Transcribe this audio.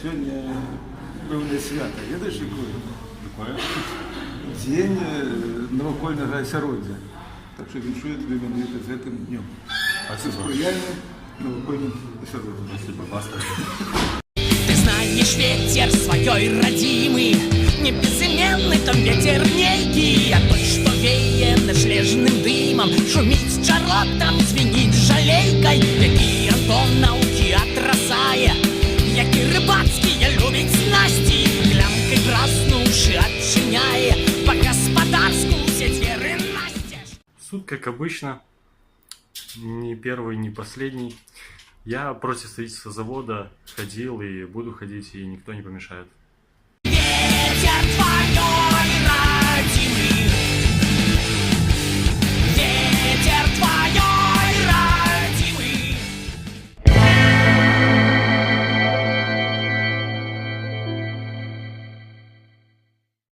Сьогодні певне свято. Ведаєш, Какое? День навокольного осяроддя. Так що віншую тобі мене з цим днем. Спасибо. Сприяння навокольним осяроддям. Спасибо, баста. Ты знаешь ветер своей родимый, не безыменный там ветер некий, а тот, что веет ночлежным дымом, шумит с чаротом, звенит жалейкой, які Антон науки отрасає, які рибацькие любить снасти, клянкой праснувши отчиняє, по-господарску все двери настежь. Суд, как обычно, не первый, не последний. Я против строительства завода ходил и буду ходить, и никто не помешает. Ветер